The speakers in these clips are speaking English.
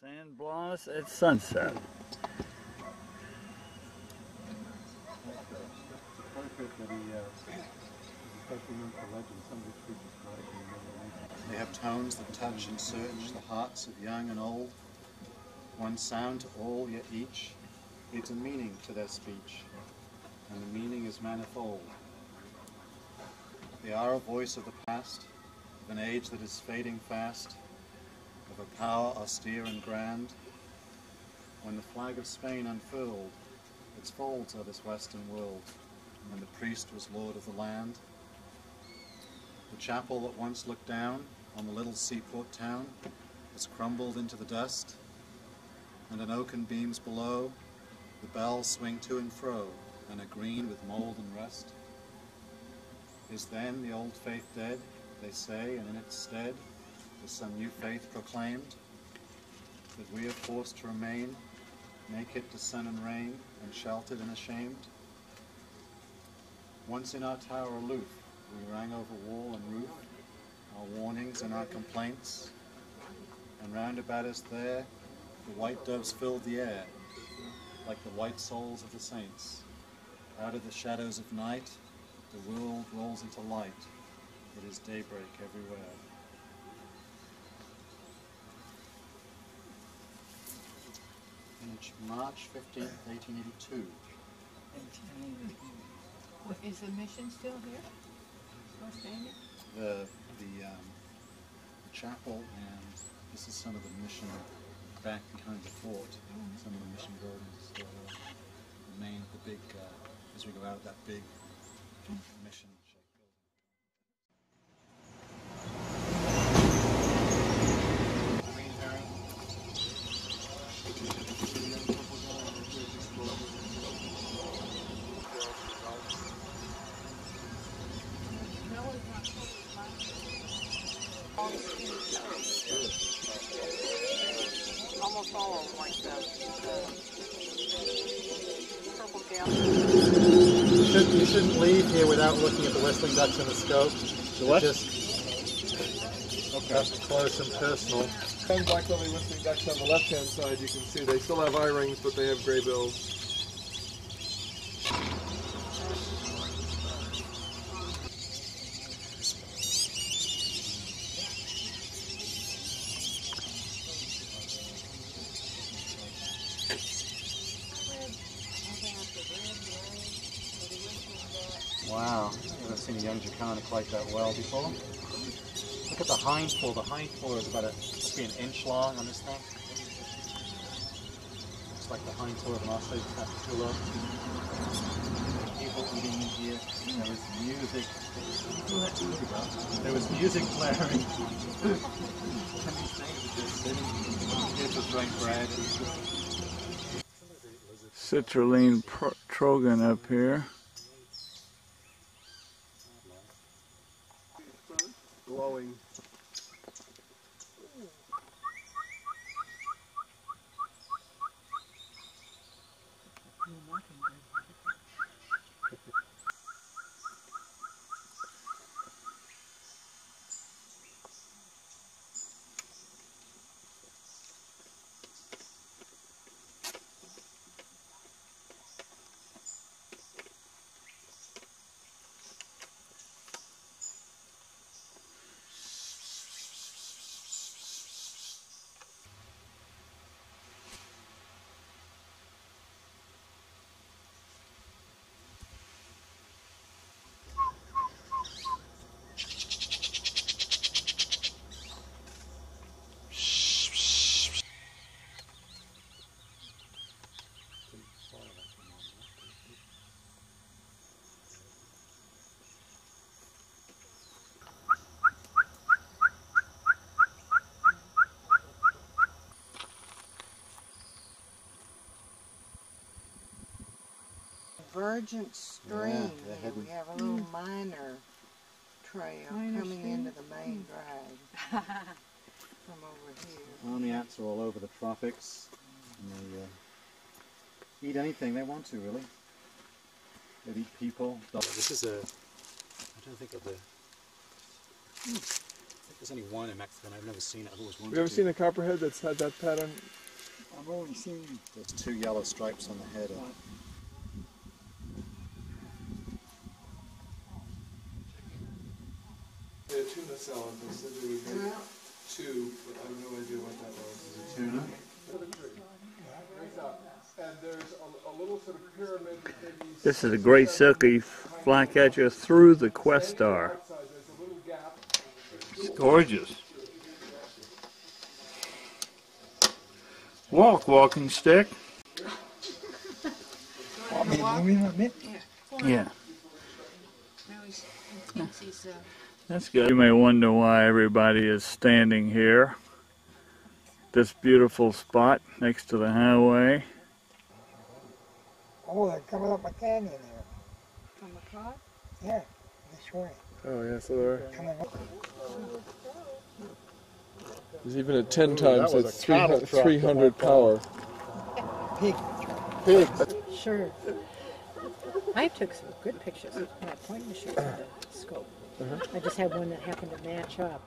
San Blas at sunset. They have tones that touch and search the hearts of young and old. One sound to all, yet each gives a meaning to their speech, and the meaning is manifold. They are a voice of the past, of an age that is fading fast, of a power austere and grand. When the flag of Spain unfurled its folds of this western world, when the priest was lord of the land, the chapel that once looked down on the little seaport town has crumbled into the dust, and on oaken beams below the bells swing to and fro and are green with mould and rust. Is then the old faith dead, they say, and in its stead is some new faith proclaimed, that we are forced to remain naked to sun and rain and sheltered and ashamed? Once in our tower aloof we rang over wall and roof our warnings and our complaints, and round about us there the white doves filled the air like the white souls of the saints. Out of the shadows of night the world rolls into light. It is daybreak everywhere. Image March 15th, 1882. Is the mission still here? Still standing? The chapel, and this is some of the mission back behind the fort. Some of the mission buildings still there. The main, the big, as we go out, that big mission shaped building. Green herring. Almost all of them like that. Purple gown. You shouldn't leave here without looking at the whistling ducks in the scope. The what? Just up close and personal. Some black-bellied whistling ducks on the left-hand side, you can see they still have eye rings, but they have gray bills. Wow, I've never seen a young jacana quite that well before. Look at the hind paw. The hind paw is about must be an inch long on this thing. It's like the hind paw of an Australian capitula. People eating in here. There was music. There was music blaring. And these things are just sitting. Kids were throwing bread. Citrulline trogon up here. Glowing. Virgen stream. Yeah, We have a little minor trail coming into the main drag from over here. Armiats are all over the tropics. And they eat anything they want to, really. They eat people. This is a, I don't think of the There's only one in Mexico, and I've never seen it. I've always wanted Have you ever to. seen a copperhead that's had that pattern? I've only seen. There's 2 yellow stripes on the head. Yeah, tuna salad. They said they would make 2, but I have no idea what that was. Is it tuna? And there's a little sort of pyramid. This is a great silky flycatcher through the Questar. It's gorgeous. Walking stick. Yeah. That's good. You may wonder why everybody is standing here. This beautiful spot next to the highway. Oh, they're coming up a canyon there. From the car? Yeah, this way. Oh, yeah, so they're... Coming up. There's even at 10 times, that was that's a cattle truck 300 power. Pig. Sure. I took some good pictures with my point machine with the scope. I just had one that happened to match up.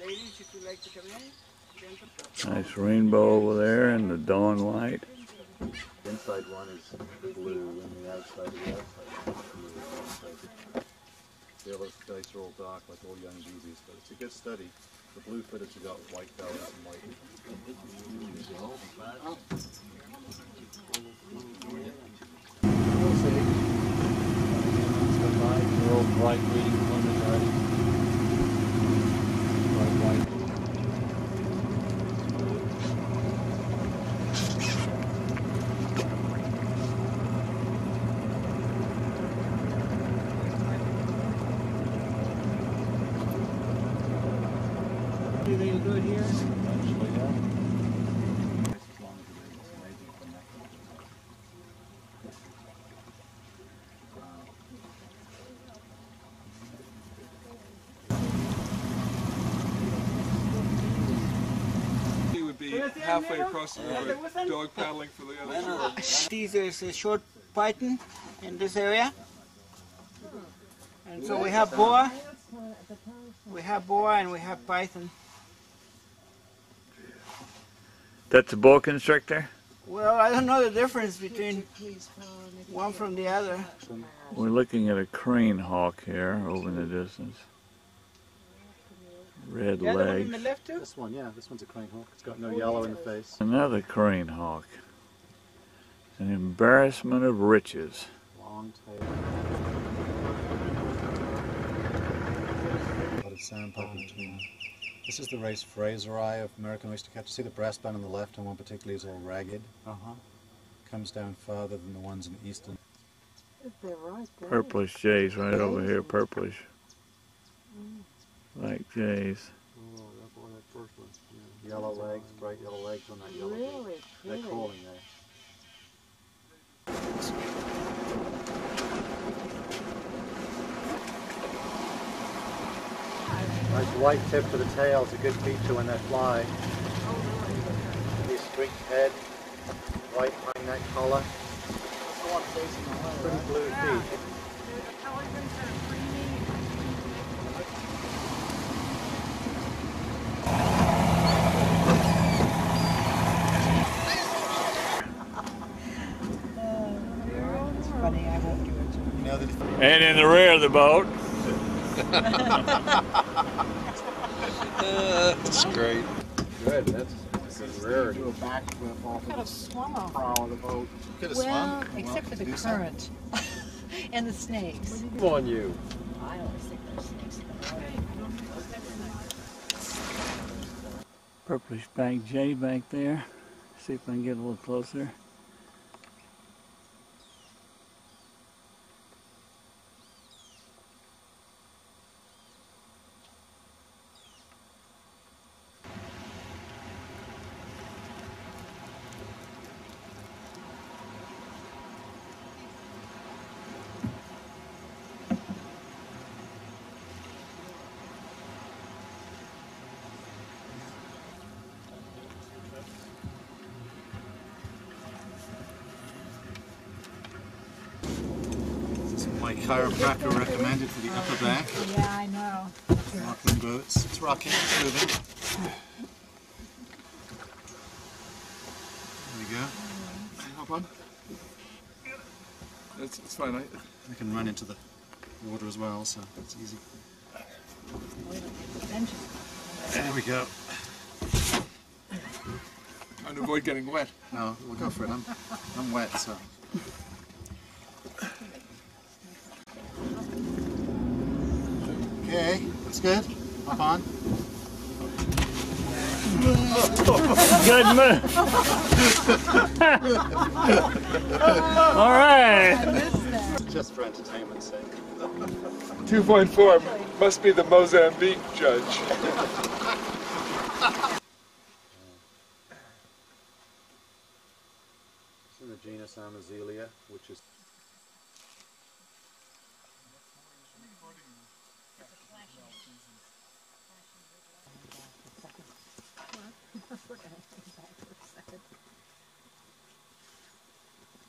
Ladies, if you like to come in. Nice rainbow over there and the dawn light. The inside one is blue, and the outside is blue. The other dice are all dark, like all young beezies, but it's a good study. The blue footage have got white bells and white. We'll see. They're all bright green plumage already. Bright white. Anything good here? Actually, yeah. As long as it is, it's amazing for necklace. He would be halfway across the river, dog paddling for the other shore. These is a short python in this area. And so we have boa. We have boa and we have python. That's a boa constrictor? Well, I don't know the difference between one from the other. We're looking at a crane hawk here over in the distance. Red The other one in the legs. left too? This one, yeah, this one's a crane hawk. It's got no yellow in the face. Another crane hawk. An embarrassment of riches. Long tail. Spotted sandpiper between. This is the race Fraser eye of American oystercatcher. See the breastbone on the left, and one particularly is all ragged. Comes down farther than the ones in the eastern. They're right there. Purplish jays right over here, purplish. Like jays. Yellow legs, bright yellow legs on that yellow. Really They're pretty. crawling there. Nice white tip to the tail is a good feature when they fly. This streaked head, white high neck collar. Pretty blue feet. It's funny, I won't do it. You know that And in the rear of the boat, That's great. good. That's a rarity. Do a backflip off Could have swum the over. prow of the boat. Could have Well, swum. except for the Do something. current and the snakes. Come on, you. I always think there's snakes in the water. purplish back jay back there. See if I can get a little closer. My chiropractor recommended for the upper back. Yeah, I know. Rocking boots. It's rocking, it's moving. There we go. Hop on. It's fine. I can run into the water as well, so it's easy. There we go. And avoid getting wet. No, we'll go for it. I'm wet, so. Okay, that's good. Hop on. Good move. All right. Just for entertainment's sake. 2.4 must be the Mozambique judge. It's in the genus Amazelia, which is.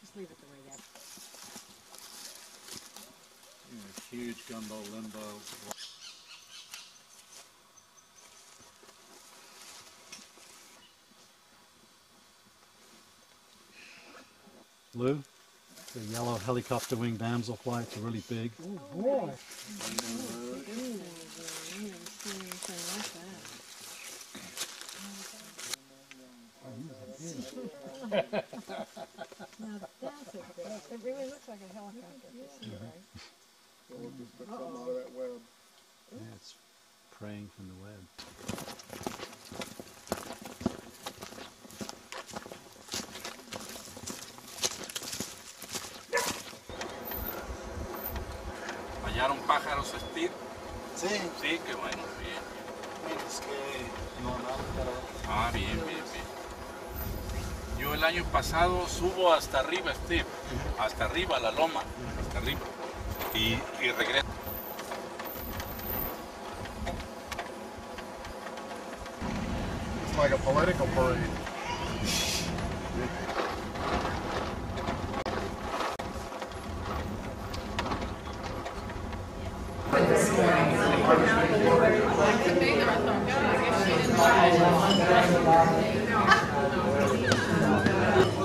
Just leave it the way that. Huge gumbo limbo. Lou, the yellow helicopter wing damselfly, it's really big. Oh boy. Now that's a good. It really looks like a helicopter. Right? Come out of that web. Yeah, it's preying from the web. ¿Hallaron pájaros, Steve? Sí. Sí, qué bueno, bien. Es que normal, pero. Ah, bien, bien, bien. Yo el año pasado subo hasta arriba, Steve. Hasta arriba, la loma. Hasta arriba. Y regreso. It's like a political parade.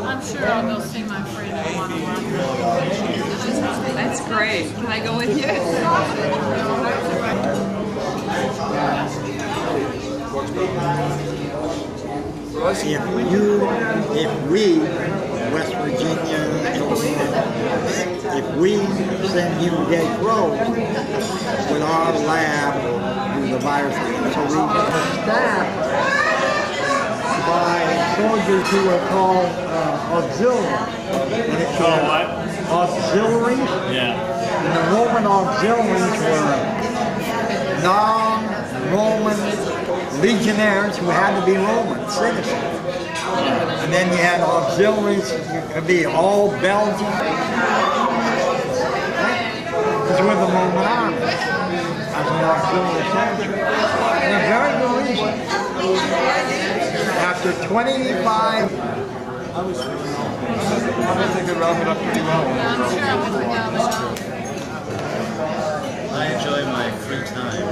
I'm sure I'll go see my friend at one-on-one. That's great. Can I go with you? If we, West Virginia, if we send you Gay Grove with our lab with the virus, so we staff by soldiers who are called auxiliaries. Called what? Auxiliaries. Yeah. And the Roman auxiliaries were non-Roman legionnaires who had to be Roman citizens. And then you had auxiliaries, it could be all Belgian. Because we're the Roman army as an auxiliary soldier. And a very good reason. After 25 I think it rounded up pretty well. I enjoy my free time.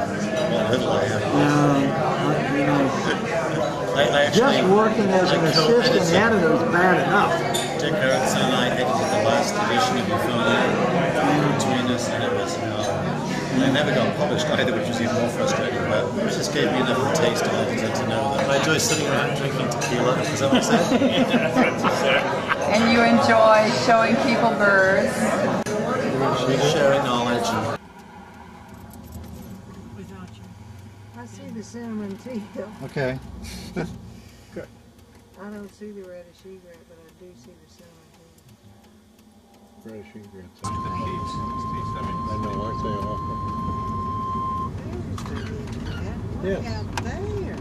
What little I have. just working as an assistant editor is bad enough. Dick Erickson and I edited the last edition of Euphonia between us, and it was they never got published either, which was even more frustrating, but it just gave me enough of a taste of it to know that I enjoy sitting around drinking tequila. Is that what I said? And you enjoy showing people birds. Sharing knowledge. I see the cinnamon teal. Okay. I don't see the reddish egret, but I do see the cinnamon teal. Reddish egrets. I know, aren't they awful? There's Yes. out there.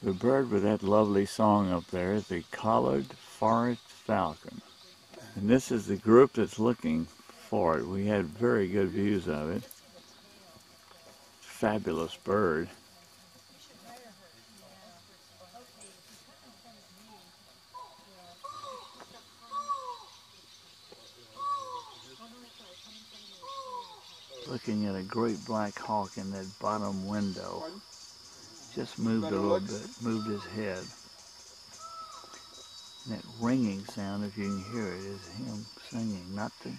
The bird with that lovely song up there is the collared forest falcon. And this is the group that's looking for it. We had very good views of it. Fabulous bird. Looking at a great black hawk in that bottom window. Just moved a little bit, moved his head. And that ringing sound, if you can hear it, is him singing, not the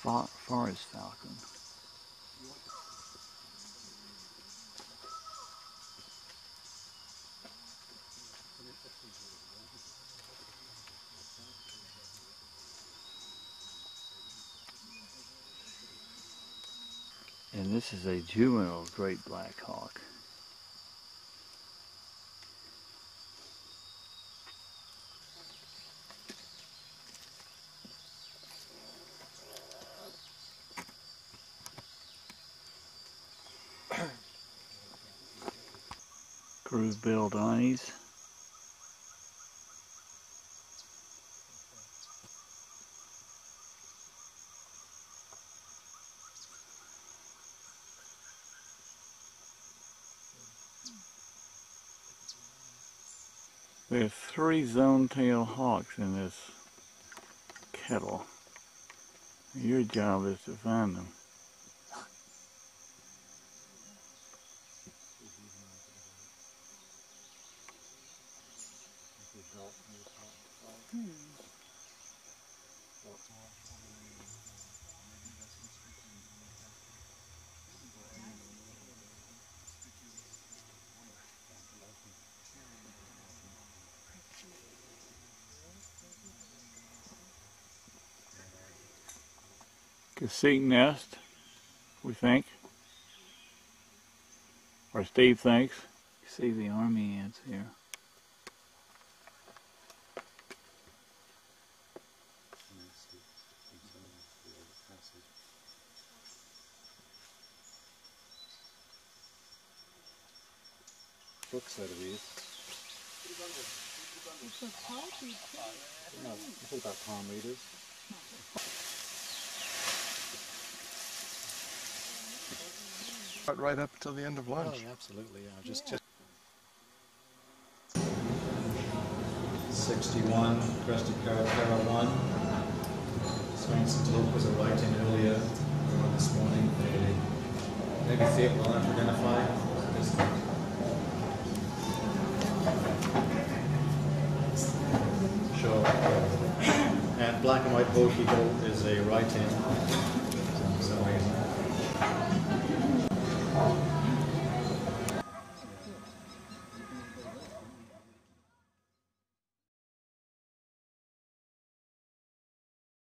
forest falcon. And this is a juvenile great black hawk. Groove-billed eyes. We have 3 zone-tailed hawks in this kettle. Your job is to find them. Cacique nest, we think, or Steve thinks. You see the army ants here. Books out of these. No, this is about palm readers. Right up till the end of lunch. Oh, absolutely, yeah. Just 61, Crested Caratera 1. Swainson's Hope was a writing earlier on this morning. Maybe Fate will not identify this one. Sure. And Black and White Boat Eagle is a writing. So we